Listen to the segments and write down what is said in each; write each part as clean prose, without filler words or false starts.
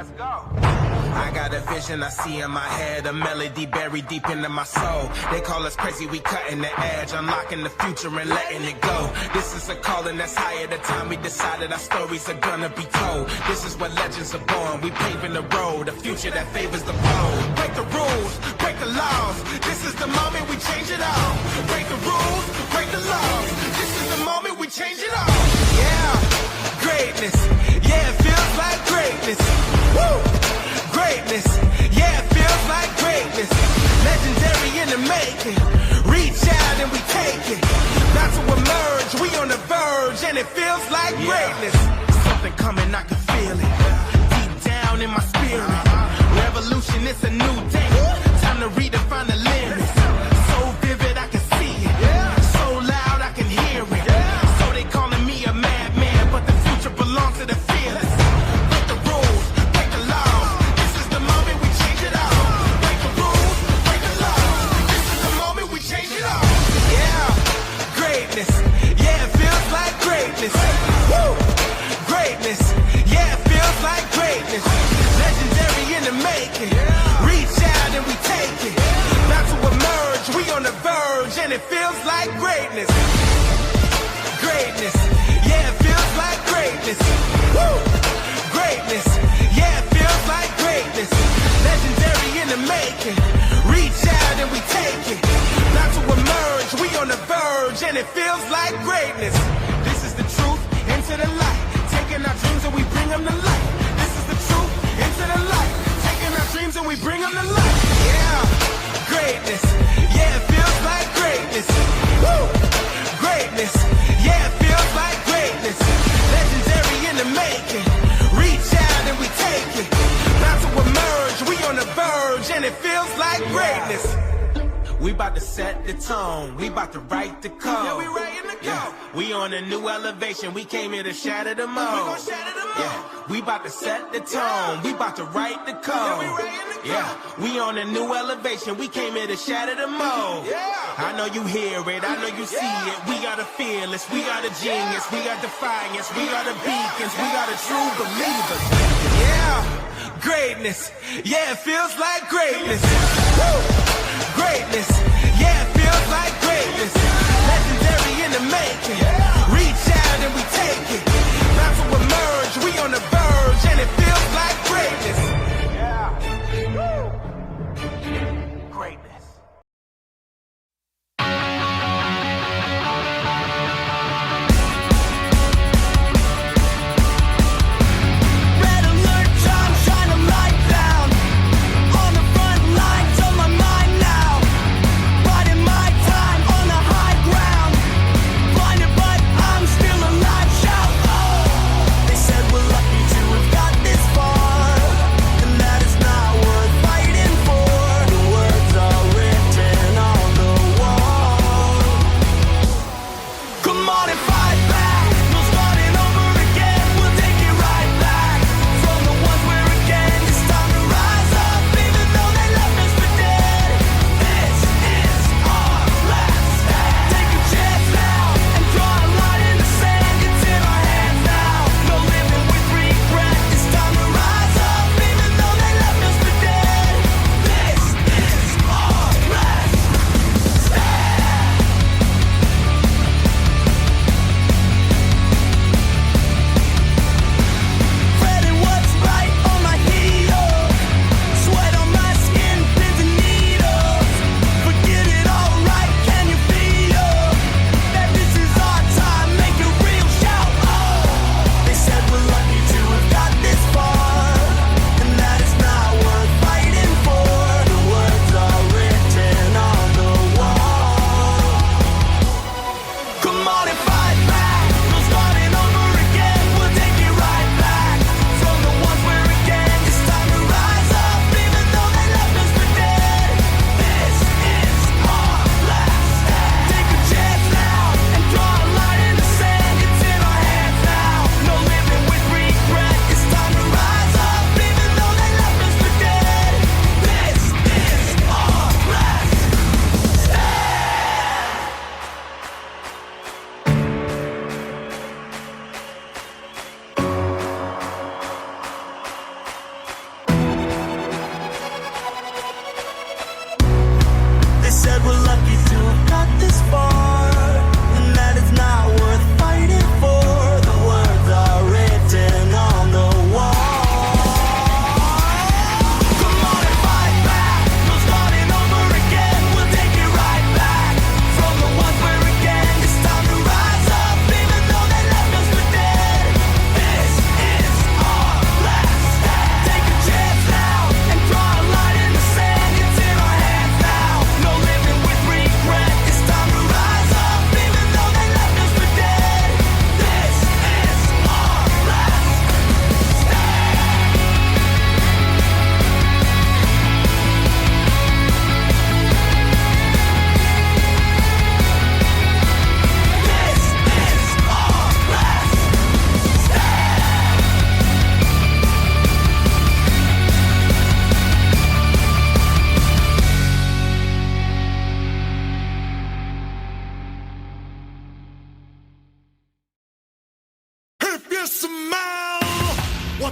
Let's go. I got a vision I see in my head, a melody buried deep into my soul. They call us crazy, we cutting the edge, unlocking the future and letting it go. This is a calling that's higher. The time we decided our stories are gonna be told. This is where legends are born. We paving the road, a future that favors the bold. Break the rules, break the laws. This is the moment we change it all. Break the rules, break the laws. This is the moment we change it all. Yeah, greatness. Yeah, it feels like greatness. Woo! Greatness, yeah, it feels like greatness. Legendary in the making. Reach out and we take it. Not to emerge, we on the verge, and it feels like greatness. Something coming, I can feel it. Deep down in my spirit. Revolution, it's a new day. Time to redefine the limits. So vivid, I can see it. So loud, I can hear it. So they calling me a madman, but the future belongs to the fearless. Break the rules, break the laws. This is the moment we change it all. Break the rules, break the laws. This is the moment we change it all. Yeah, greatness. Yeah, it feels like greatness. Woo! Greatness. Yeah, it feels like greatness. Legendary in the making. Reach out and we take it. Not to emerge, we on the verge, and it feels like greatness. Greatness. Yeah, it feels like greatness. Woo! Greatness. Yeah, it feels like greatness. Legendary in the making. Reach out and we take it. Not to emerge, we on the verge, and it feels like greatness. This is the truth, into the light. Taking our dreams and we bring them to life. This is the truth, into the light. Taking our dreams and we bring them to life. Yeah, greatness. Yeah, it feels like greatness. Woo! Greatness. Yeah, it feels like greatness. Legendary in the making. Reach out and we take it. Not to emerge, we on the verge, and it feels like greatness. We about to set the tone. We about to write the code. Yeah, we writing the code. Yeah. We on a new elevation. We came here to shatter the mold. We gon' shatter the mold. Yeah. We about to set the tone. We about to write the code. Yeah, we writing the code. Yeah. We on a new elevation. We came here to shatter the mold. Yeah. I know you hear it. I know you see it. We are the fearless. We are the genius. We are defiance. We are the beacons. We are the true believers. Yeah. Greatness. Yeah, it feels like greatness. Woo! Greatness, yeah, it feels like greatness. Legendary in the making. Reach out and we take it. Not to emerge, we on the verge, and it feels like greatness. Yeah. Woo. Greatness. I'm still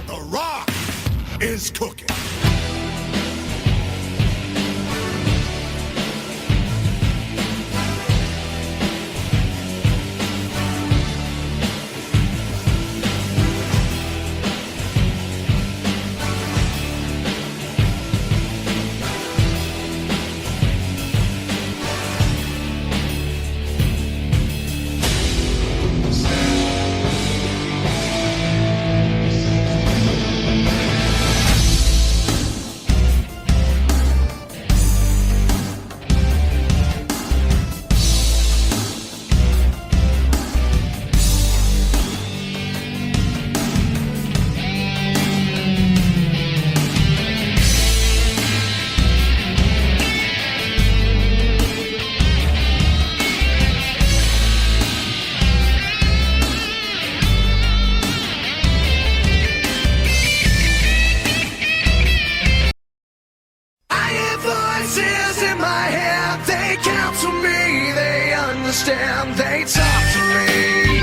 but The Rock is cooking. They talk to me.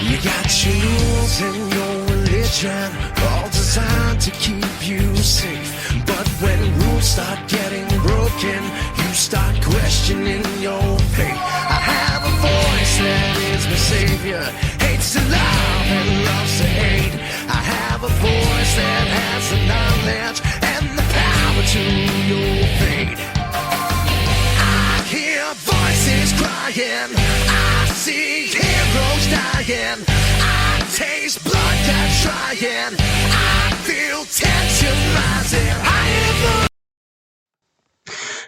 You got tools in your religion, all designed to keep you safe. But when rules start getting broken, you start questioning your faith. I have a voice that is my savior, hates to love and loves to hate. I have a voice that has the knowledge and the power to your fate. I hear voices crying, I see heroes dying, I taste blood that's trying, I feel tension rising. I am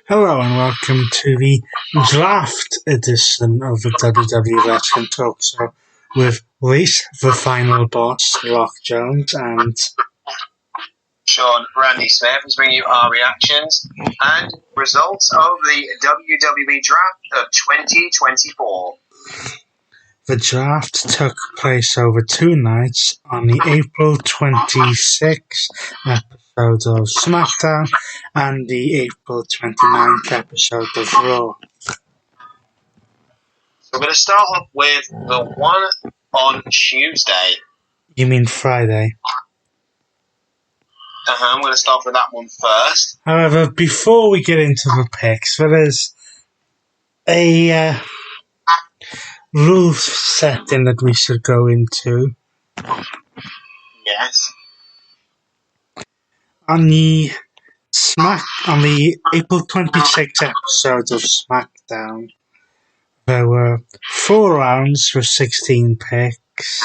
Hello and welcome to the draft edition of the WWE Wrestling Talk Show with Reese, the final boss, Rock Jones, and Sean Randy Smith is bringing you our reactions and results of the WWE Draft of 2024. The draft took place over 2 nights on the April 26th episode of SmackDown and the April 29th episode of Raw. So we're going to start off with the one on Tuesday. You mean Friday? I'm going to start with that one first. However, before we get into the picks, there is a rule setting that we should go into. Yes. On the April 26th episode of SmackDown, there were 4 rounds with 16 picks.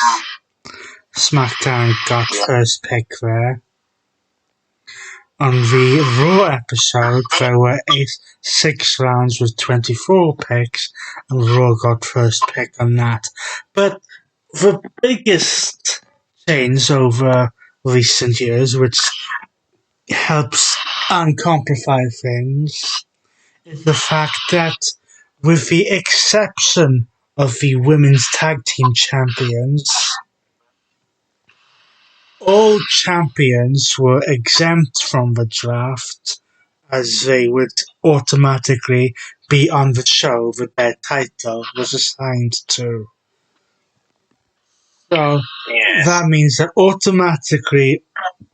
SmackDown got first pick there. On the Raw episode, there were 6 rounds with 24 picks, and Raw got first pick on that. But the biggest change over recent years, which helps uncomplify things, is the fact that, with the exception of the women's tag team champions, all champions were exempt from the draft, as they would automatically be on the show that their title was assigned to. So that means that automatically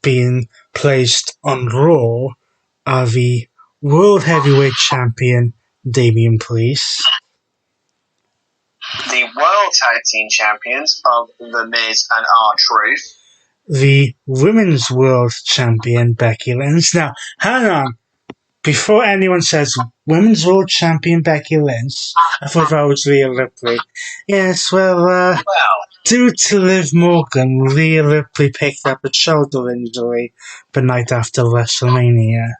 being placed on Raw are the World Heavyweight Champion Damian Priest, The World Tag Team Champions of The Miz and R-Truth, the Women's World Champion Becky Lynch. Now, hang on. Before anyone says Women's World Champion Becky Lynch, I thought that was Rhea Ripley. Yes, well, due to Liv Morgan, Rhea Ripley picked up a shoulder injury the night after WrestleMania.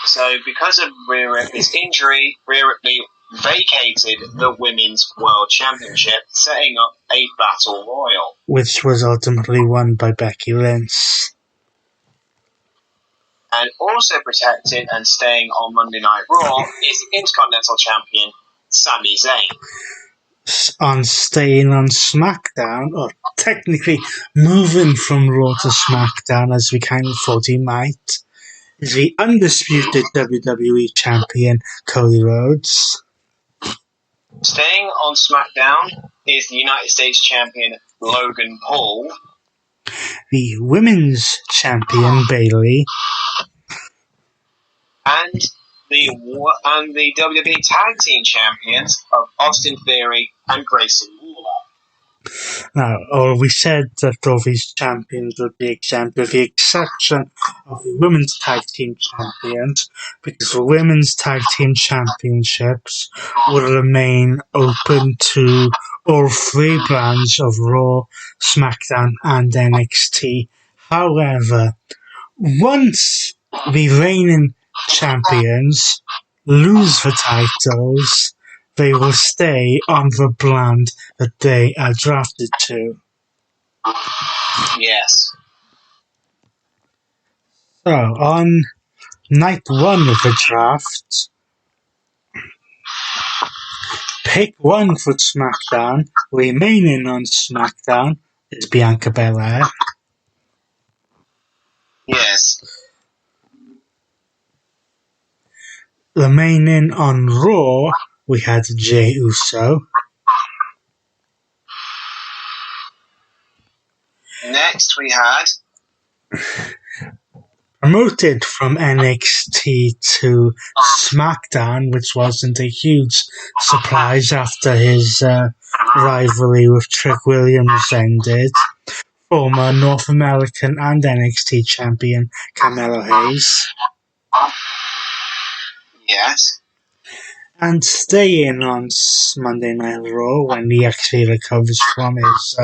So because of Rhea Ripley's injury, Rhea Ripley vacated the Women's World Championship, setting up a Battle Royal, which was ultimately won by Becky Lynch. And also protected and staying on Monday Night Raw is the Intercontinental Champion, Sami Zayn. On staying on SmackDown, or technically moving from Raw to SmackDown, as we kind of thought he might, is the undisputed WWE Champion Cody Rhodes. Staying on SmackDown is the United States Champion Logan Paul. The Women's Champion Bayley. And the WWE Tag Team Champions of Austin Theory and Grayson Waller. Now, we said that all these champions would be exempt with the exception of the Women's Tag Team Champions, because the Women's Tag Team Championships will remain open to all three brands of Raw, SmackDown, and NXT. However, once the reigning champions lose the titles, they will stay on the brand that they are drafted to. Yes. So, on night one of the draft, pick one for SmackDown, remaining on SmackDown, is Bianca Belair. Yes. Remaining on Raw, we had Jey Uso. Next we had... Promoted from NXT to SmackDown, which wasn't a huge surprise after his rivalry with Trick Williams ended, former North American and NXT champion Carmelo Hayes. Yes. And staying on Monday Night Raw when he actually recovers from his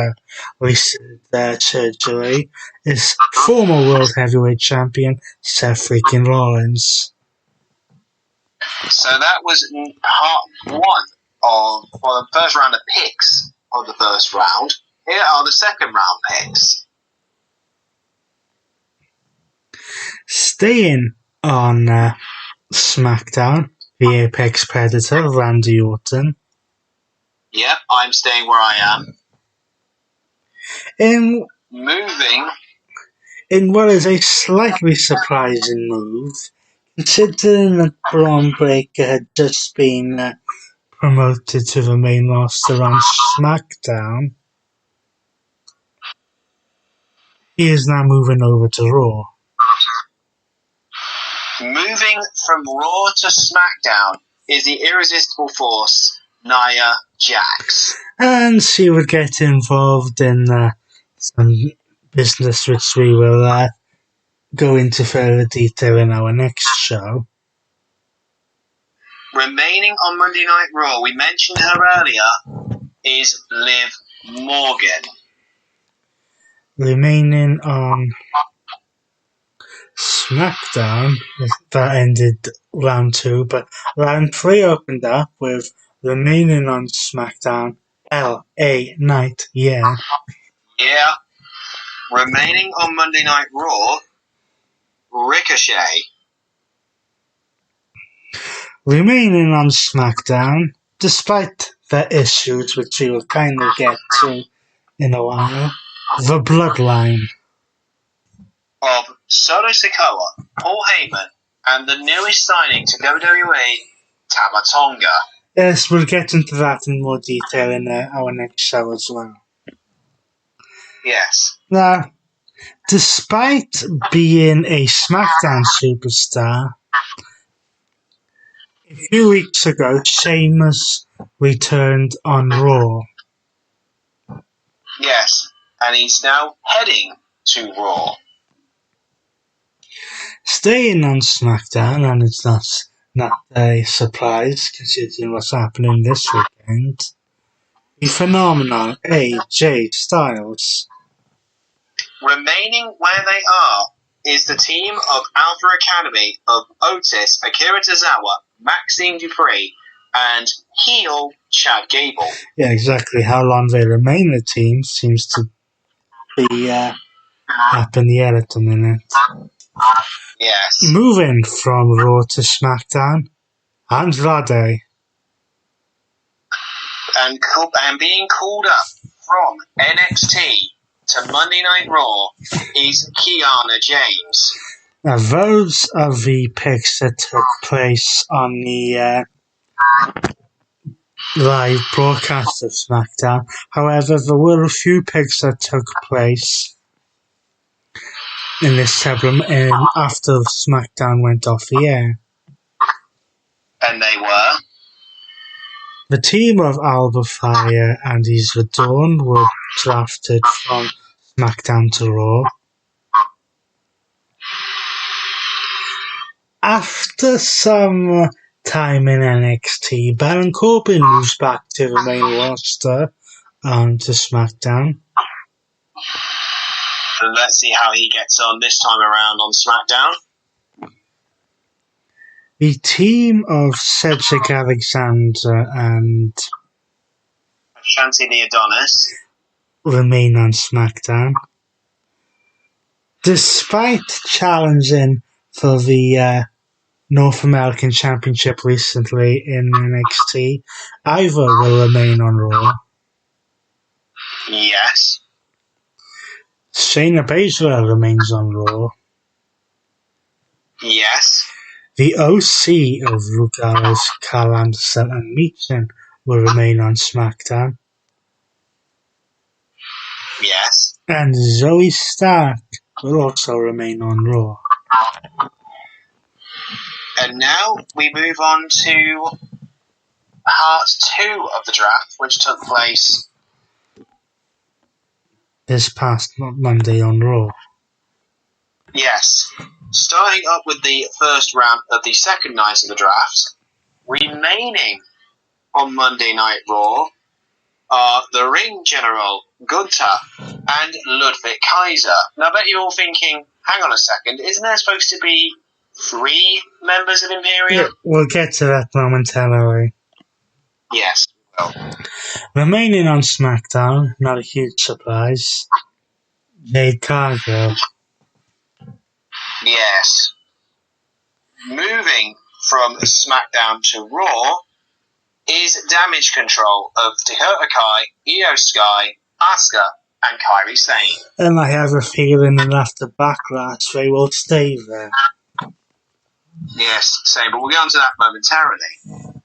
recent surgery is former World Heavyweight Champion Seth freaking Rollins. So that was part one of the first round of picks of the first round. Here are the second round picks. Staying on SmackDown, the Apex Predator, Randy Orton. Yep, I'm staying where I am. Moving. In what is a slightly surprising move, considering that Braun Breaker had just been promoted to the main roster on SmackDown, he is now moving over to Raw. Moving from Raw to SmackDown is the irresistible force, Nia Jax. And she would get involved in some business which we will go into further detail in our next show. Remaining on Monday Night Raw, we mentioned her earlier, is Liv Morgan. Remaining on SmackDown, that ended round 2, but round 3 opened up with remaining on SmackDown, LA Knight, yeah. Yeah. Remaining on Monday Night Raw, Ricochet. Remaining on SmackDown, despite their issues, which we will kind of get to in a while, the Bloodline. Of Solo Sikoa, Paul Heyman, and the newest signing to WWE, Tama Tonga. Yes, we'll get into that in more detail in our next show as well. Yes. Now, despite being a SmackDown superstar, a few weeks ago, Sheamus returned on Raw. Yes, and he's now heading to Raw. Staying on SmackDown, and it's not a surprise considering what's happening this weekend, the phenomenal AJ Styles. Remaining where they are is the team of Alpha Academy of Otis, Akira Tozawa, Maxime Dupree, and heel Chad Gable. Yeah, exactly. How long they remain the team seems to be up in the air at the minute. Yes. Moving from Raw to SmackDown, Andrade. And being called up from NXT to Monday Night Raw is Kiana James. Now, those are the picks that took place on the live broadcast of SmackDown. However, there were a few picks that took place in this segment after SmackDown went off the air. And they were? The team of Alba Fire and Isla Dawn were drafted from SmackDown to Raw. After some time in NXT, Baron Corbin moves back to the main roster to SmackDown. And let's see how he gets on this time around on SmackDown. The team of Cedric Alexander and Shanti the Adonis remain on SmackDown. Despite challenging for the North American Championship recently in NXT, either will remain on Raw. Yes. Shayna Baszler remains on Raw. Yes. The OC of Luke Gallows, Carl Anderson and Meechin will remain on SmackDown. Yes. And Zoe Stark will also remain on Raw. And now we move on to part 2 of the draft, which took place this past Monday on Raw. Yes. Starting up with the first round of the second night of the draft, remaining on Monday Night Raw are the Ring General, Gunther, and Ludwig Kaiser. Now, I bet you're all thinking, hang on a second, isn't there supposed to be 3 members of Imperium? Yeah, we'll get to that momentarily. Yes. Well. Remaining on SmackDown, not a huge surprise, Jade Cargill. Yes. Moving from SmackDown to Raw is Damage Control of Dakota Kai, Io Sky, Asuka, and Kairi Sane. And I have a feeling that after Backlash they will stay there. Yes, same, but we'll get on to that momentarily.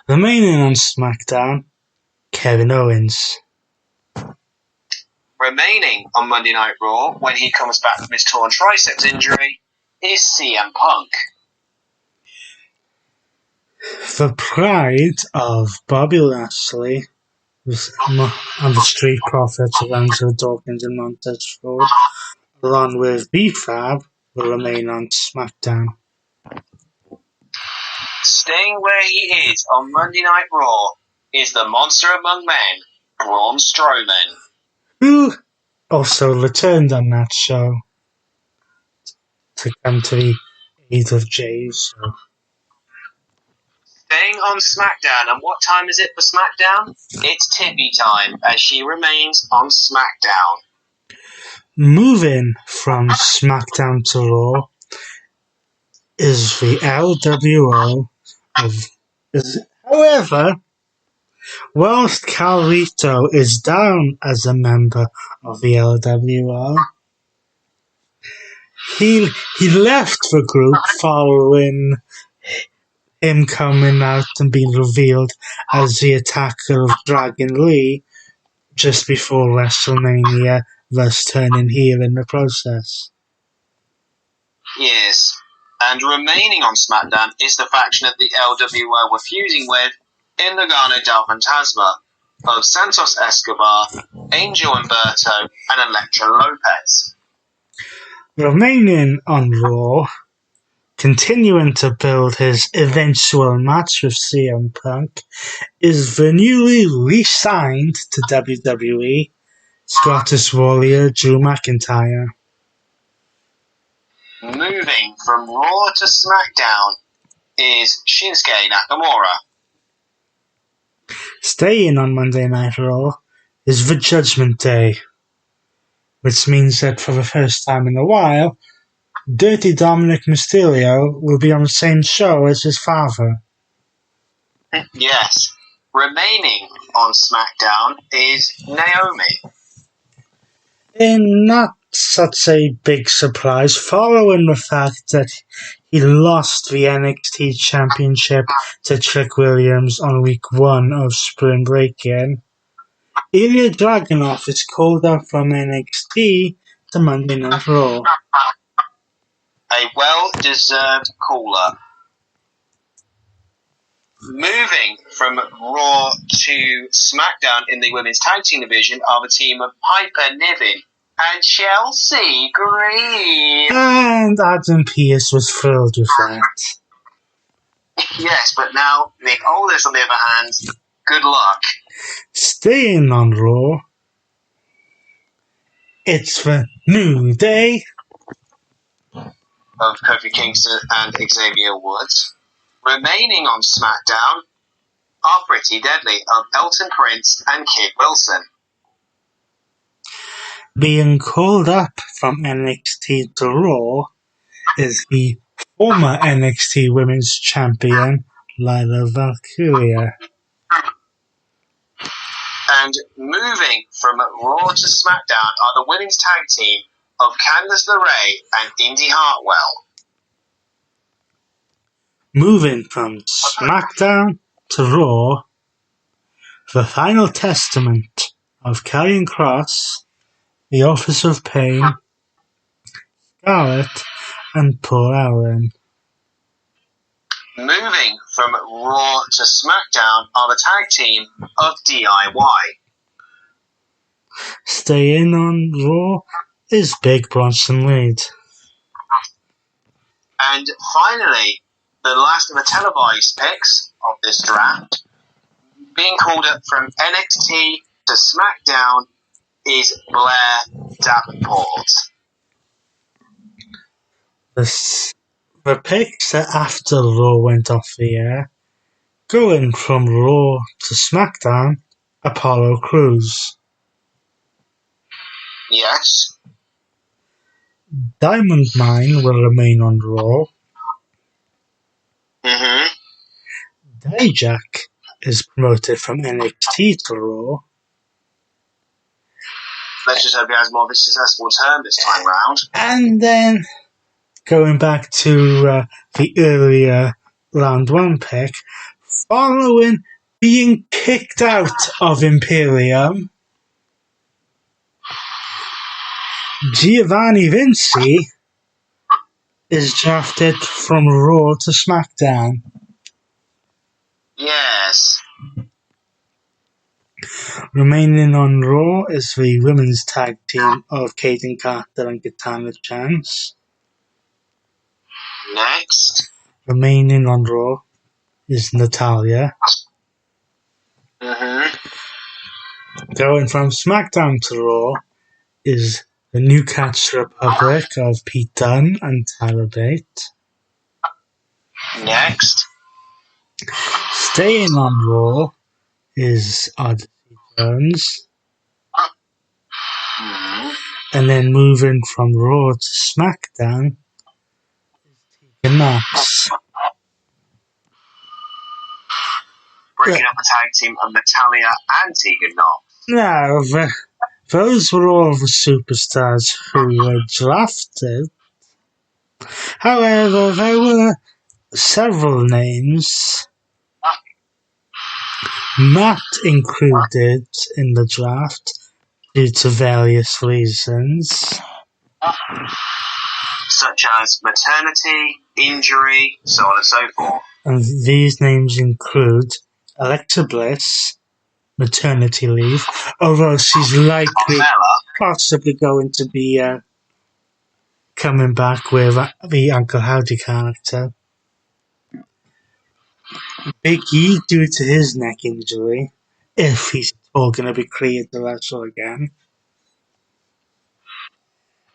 Remaining on SmackDown, Kevin Owens. Remaining on Monday Night Raw, when he comes back from his torn triceps injury, is CM Punk. The pride of Bobby Lashley and the Street Profits of Angelo Dawkins and Montez Ford, along with B-Fab, will remain on SmackDown. Staying where he is on Monday Night Raw is the Monster Among Men, Braun Strowman. Who also returned on that show to come to the aid of Jay. So. Staying on SmackDown, and what time is it for SmackDown? It's Tippy time, as she remains on SmackDown. Moving from SmackDown to Raw is the LWO. However, whilst Carlito is down as a member of the LWO, he left the group following him coming out and being revealed as the attacker of Dragon Lee just before WrestleMania, thus turning heel in the process. Yes, and remaining on SmackDown is the faction that the LWO were fusing with in the Legado del Fantasma of Santos Escobar, Angel Umberto, and Elektra Lopez. Remaining on Raw, continuing to build his eventual match with CM Punk, is the newly re-signed to WWE Scottish Warrior Drew McIntyre. Moving from Raw to SmackDown is Shinsuke Nakamura. Staying on Monday Night Raw is the Judgment Day, which means that for the first time in a while, Dirty Dominic Mysterio will be on the same show as his father. Yes. Remaining on SmackDown is Naomi. In not such a big surprise following the fact that he lost the NXT Championship to Trick Williams on week 1 of Spring Break-In. Ilya Dragunov is called up from NXT to Monday Night Raw. A well-deserved call-up. Moving from Raw to SmackDown in the Women's Tag Team division are the team of Piper Niven and Chelsea Green. And Adam Pearce was thrilled with that. Yes, but now Nick Aldis, on the other hand, good luck. Staying on Raw, it's the New Day of Kofi Kingston and Xavier Woods. Remaining on SmackDown are Pretty Deadly of Elton Prince and Kid Wilson. Being called up from NXT to Raw is the former NXT Women's Champion, Lyla Valkyria. And moving from Raw to SmackDown are the women's tag team of Candice LeRae and Indy Hartwell. Moving from SmackDown to Raw, the final testament of Karrion Kross, the Office of Pain, Scarlett, and Paul Allen. Moving from Raw to SmackDown are the tag team of DIY. Staying on Raw is Big Bronson Reed. And finally, the last of the televised picks of this draft, being called up from NXT to SmackDown, is Blair Davenport. The picks after Raw went off the air, going from Raw to SmackDown, Apollo Crews. Yes. Diamond Mine will remain on Raw. Dijak is promoted from NXT to Raw. Let's just hope he has more of a successful turn this time round. And then, going back to the earlier round 1 pick, following being kicked out of Imperium, Giovanni Vinci is drafted from Raw to SmackDown. Yes. Remaining on Raw is the women's tag team of Kaden Carter and Katana Chance. Next. Remaining on Raw is Natalya. Going from SmackDown to Raw is the New Catch Republic of Pete Dunne and Tyler Bate. Next. Staying on Raw is Odyssey Jones. And then moving from Raw to SmackDown is Tegan Knox. Breaking up the tag team of Natalya and Tegan Knox. Now, those were all the superstars who were drafted. However, there were several names not included in the draft due to various reasons. Such as maternity, injury, so on and so forth. And these names include Alexa Bliss, maternity leave, although she's likely possibly going to be coming back with the Uncle Howdy character. Big E, due to his neck injury, if he's all going to be cleared to wrestle again.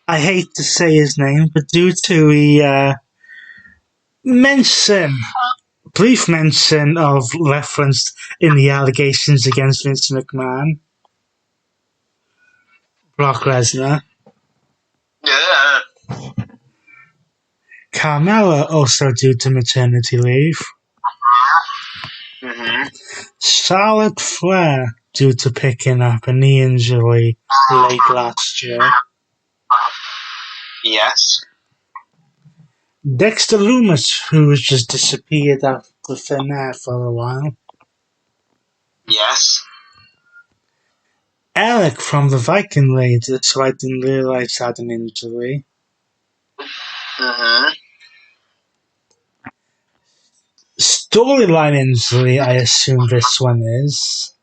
I hate to say his name, but due to the brief mention of referenced in the allegations against Vince McMahon, Brock Lesnar. Yeah. Carmella also due to maternity leave. Charlotte Flair due to picking up a knee injury late last year. Yes. Dexter Loomis, who has just disappeared out of the thin air for a while. Yes. Eric from the Viking Raiders, who I didn't realise had an injury. Mm-hmm. Storyline injury, I assume this one is.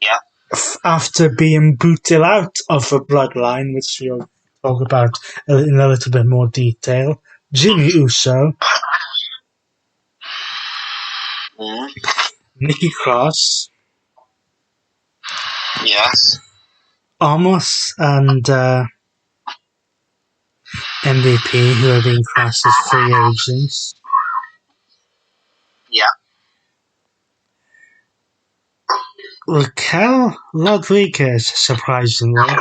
Yeah. After being booted out of the bloodline, which we'll talk about in a little bit more detail, Jimmy Uso, Nikki Cross, Yes. Omos, and MVP, who are being classed as free agents. Yeah. Raquel Rodriguez, surprisingly.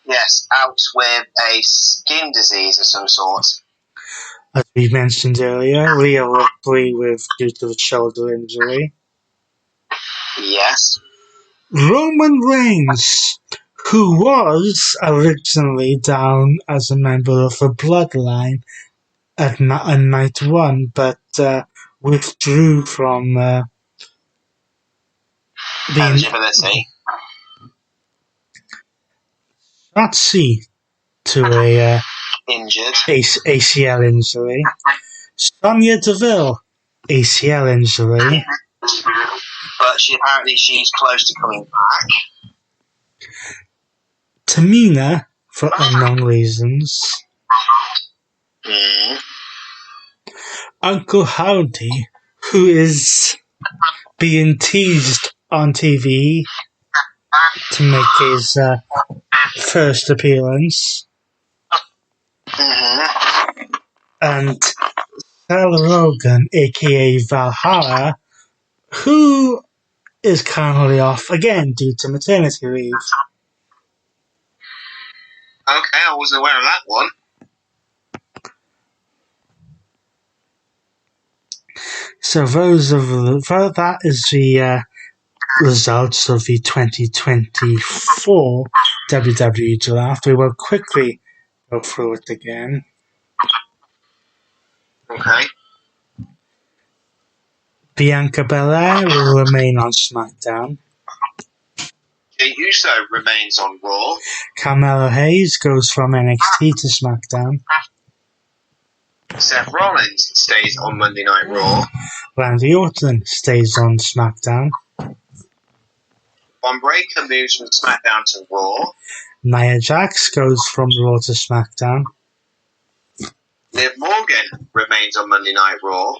Yes, out with a skin disease of some sort. As we mentioned earlier, Rhea Ripley due to the shoulder injury. Yes. Roman Reigns, who was originally down as a member of the Bloodline on night one, but withdrew from being eligibility. Shotzi to a Injured. ACL injury. Sonya Deville, ACL injury. But she's close to coming back. Tamina, for unknown reasons. Uncle Howdy, who is being teased on TV to make his first appearance. And Sarah Logan, aka Valhalla, who is currently off again due to maternity leave. Okay, I wasn't aware of that one. So that is the results of the 2024 WWE Draft. We will quickly go through it again. Okay. Bianca Belair will remain on SmackDown. Jey Uso remains on Raw. Carmelo Hayes goes from NXT to SmackDown. Seth Rollins stays on Monday Night Raw. Randy Orton stays on SmackDown. Von Breakker moves from SmackDown to Raw. Nia Jax goes from Raw to SmackDown. Liv Morgan remains on Monday Night Raw.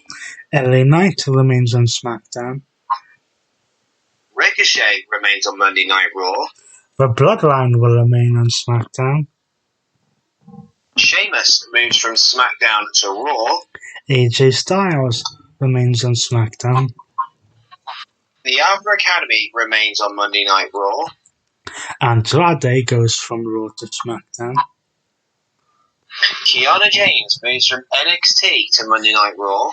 LA Knight remains on SmackDown. Ricochet remains on Monday Night Raw. The Bloodline will remain on SmackDown. Sheamus moves from SmackDown to Raw. AJ Styles remains on SmackDown. The Alpha Academy remains on Monday Night Raw. Andrade goes from Raw to SmackDown. Kiana James moves from NXT to Monday Night Raw.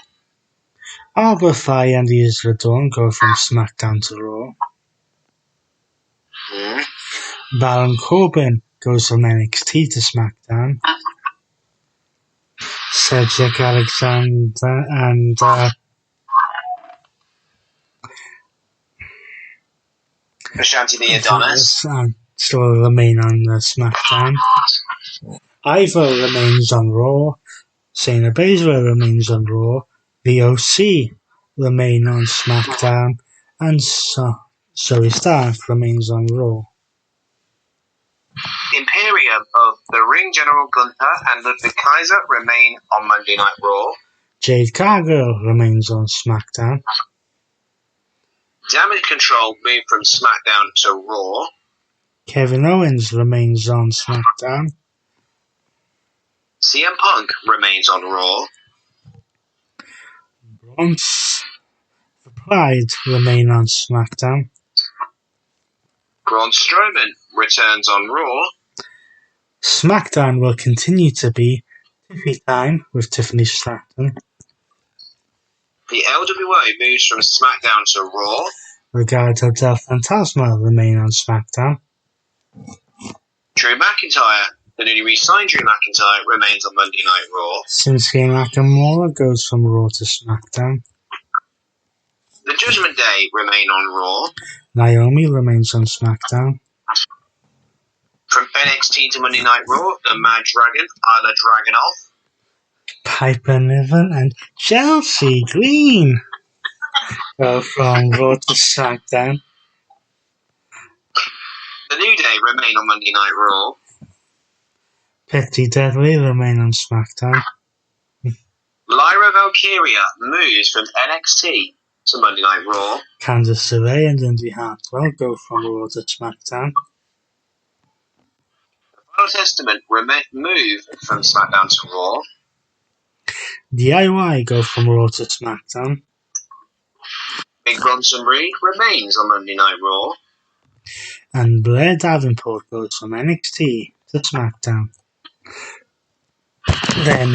Alba Fyre and Isla Dawn go from SmackDown to Raw. Baron Corbin goes from NXT to SmackDown. Cedric Alexander and Ashanti the Adonis still remain on SmackDown. Ivo remains on Raw. Shayna Baszler remains on Raw. The OC remain on SmackDown. And Zoe Stark remains on Raw. Imperium of the Ring General Gunther and Ludwig Kaiser remain on Monday Night Raw. Jade Cargill remains on SmackDown. Damage Control moved from SmackDown to Raw. Kevin Owens remains on SmackDown. CM Punk remains on Raw. Bronx the Pride remain on SmackDown. Braun Strowman returns on Raw. SmackDown will continue to be Tiffy Time with Tiffany Stratton. The LWO moves from SmackDown to Raw. Legado del Fantasma remain on SmackDown. Drew McIntyre, the newly re-signed Drew McIntyre, remains on Monday Night Raw. Shinsuke Nakamura goes from Raw to SmackDown. The Judgment Day remain on Raw. Naomi remains on SmackDown. From NXT to Monday Night Raw, the Mad Dragon, Isla Dragunov. Piper Niven and Chelsea Green go from Raw to SmackDown. The New Day remain on Monday Night Raw. Pretty Deadly remain on SmackDown. Lyra Valkyria moves from NXT to Monday Night Raw. Candice LeRae and Indy Hartwell go from Raw to SmackDown. The Final Testament move from SmackDown to Raw. DIY go from Raw to SmackDown. Big Bronson Reed remains on Monday Night Raw. And Blair Davenport goes from NXT to SmackDown. Then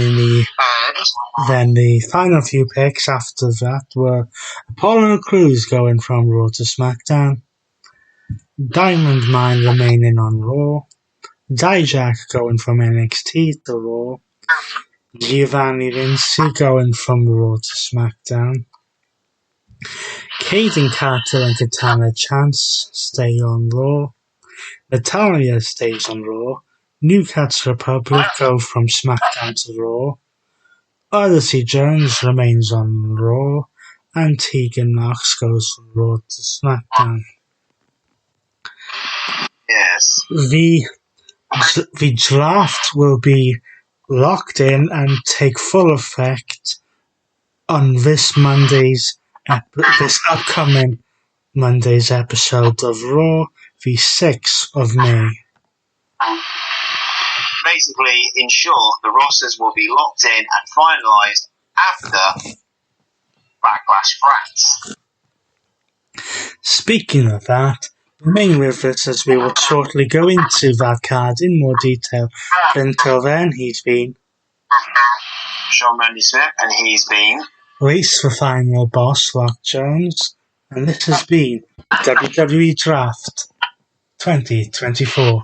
the final few picks after that were Apollo Crews going from Raw to SmackDown, Diamond Mine remaining on Raw, Dijak going from NXT to Raw, Giovanni Vinci going from Raw to SmackDown, Caden Carter and Katana Chance stay on Raw, Natalia stays on Raw, New Cats Republic go from SmackDown to Raw, Odyssey Jones remains on Raw, and Tegan Knox goes from Raw to SmackDown. Yes. The draft will be locked in and take full effect on this upcoming Monday's episode of Raw, the 6th of May. Basically, in short, the rosters will be locked in and finalised after Backlash France. Speaking of that, remain with us as we will shortly go into that card in more detail. But until then, he's been Sean Randy Smith, and he's been Race for Final Boss Rock Jones, and this has been WWE Draft 2024.